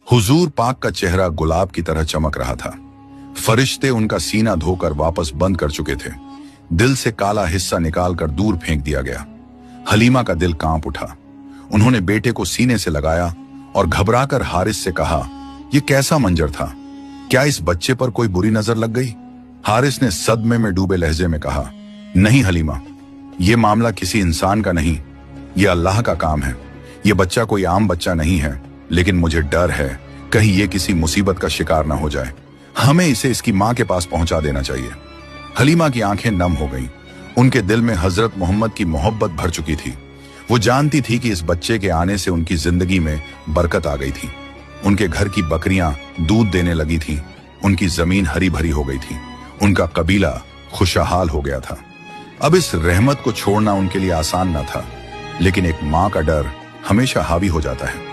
हुजूर पाक का चेहरा गुलाब की तरह चमक रहा था। फरिश्ते उनका सीना धोकर वापस बंद कर चुके थे। दिल से काला हिस्सा निकालकर दूर फेंक दिया गया। हलीमा का दिल कांप उठा। उन्होंने बेटे को सीने से लगाया और घबराकर हारिस से कहा, यह कैसा मंजर था? क्या इस बच्चे पर कोई बुरी नजर लग गई? हारिस ने सदमे में डूबे लहजे में कहा, नहीं हलीमा, यह मामला किसी इंसान का नहीं, यह अल्लाह का काम है। यह बच्चा कोई आम बच्चा नहीं है, लेकिन मुझे डर है कहीं यह किसी मुसीबत का शिकार ना हो जाए। हमें इसे इसकी मां के पास पहुंचा देना चाहिए। हलीमा की आंखें नम हो गईं। उनके दिल में हजरत मोहम्मद की मोहब्बत भर चुकी थी। वो जानती थी कि इस बच्चे के आने से उनकी जिंदगी में बरकत आ गई थी। उनके घर की बकरियां दूध देने लगी थीं। उनकी जमीन हरी भरी हो गई थी। उनका कबीला खुशहाल हो गया था। अब इस रहमत को छोड़ना उनके लिए आसान न था, लेकिन एक मां का डर हमेशा हावी हो जाता है।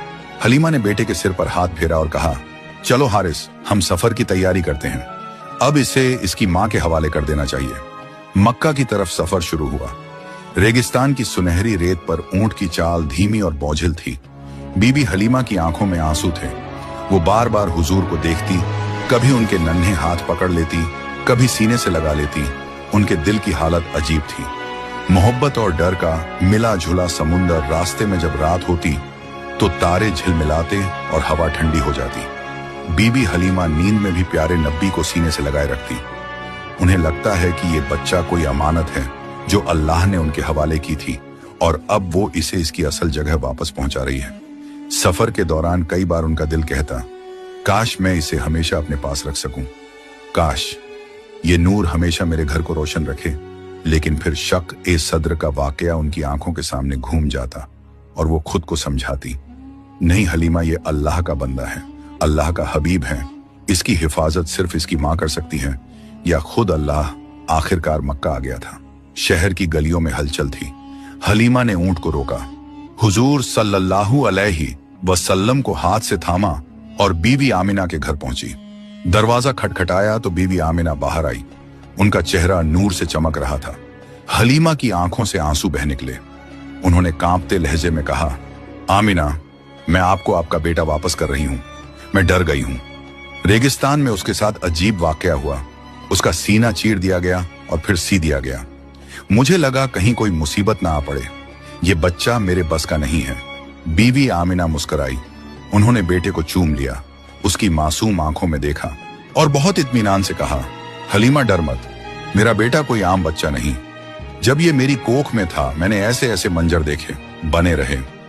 हलीमा ने बेटे के सिर पर हाथ फेरा और कहा, चलो हारिस, हम सफर की तैयारी करते हैं। अब इसे इसकी मां के हवाले कर देना चाहिए। मक्का की तरफ सफर शुरू हुआ। रेगिस्तान की सुनहरी रेत पर ऊंट की चाल धीमी और बोझिल थी। बीबी हलीमा की आंखों में आंसू थे। वो बार बार हुजूर को देखती, कभी उनके नन्हे हाथ पकड़ लेती, कभी सीने से लगा लेती। उनके दिल की हालत अजीब थी। मोहब्बत और डर का मिला जुला समुंदर। रास्ते में जब रात होती तो तारे झिलमिलाते और हवा ठंडी हो जाती। बीबी हलीमा नींद में भी प्यारे नबी को सीने से लगाए रखती। उन्हें लगता है कि ये बच्चा कोई अमानत है जो अल्लाह ने उनके हवाले की थी, और अब वो इसे इसकी असल जगह वापस पहुंचा रही है। सफर के दौरान कई बार उनका दिल कहता, काश मैं इसे हमेशा अपने पास रख सकूं। काश ये नूर हमेशा मेरे घर को रोशन रखे। लेकिन फिर शक ए सद्र का वाकया उनकी आंखों के सामने घूम जाता और वो खुद को समझाती, नहीं हलीमा, ये अल्लाह का बंदा है, अल्लाह का हबीब है। इसकी हिफाजत सिर्फ इसकी मां कर सकती है, या खुद अल्लाह। आखिरकार मक्का आ गया था। शहर की गलियों में हलचल थी। हलीमा ने ऊंट को रोका। हुजूर सल्लल्लाहु अलैहि वसल्लम को हाथ से थामा और बीवी आमिना के घर पहुंची। दरवाजा खटखटाया तो बीवी आमिना बाहर आई। उनका चेहरा नूर से चमक रहा था। हलीमा की आंखों से आंसू बह निकले। उन्होंने कांपते लहजे में कहा, आमिना, मैं आपको आपका बेटा वापस कर रही हूं। मैं डर गई हूं। रेगिस्तान में उसके साथ अजीब वाकया हुआ। उसका सीना चीर दिया गया और फिर सी दिया गया। मुझे लगा कहीं कोई मुसीबत ना आ पड़े। ये बच्चा मेरे बस का नहीं है। बीवी आमिना मुस्कुराई। उन्होंने बेटे को चूम लिया, उसकी मासूम आंखों में देखा और बहुत इत्मीनान से कहा, हलीमा डर मत, मेरा बेटा कोई आम बच्चा नहीं। जब ये मेरी कोख में था मैंने ऐसे ऐसे मंजर देखे, बने रहे।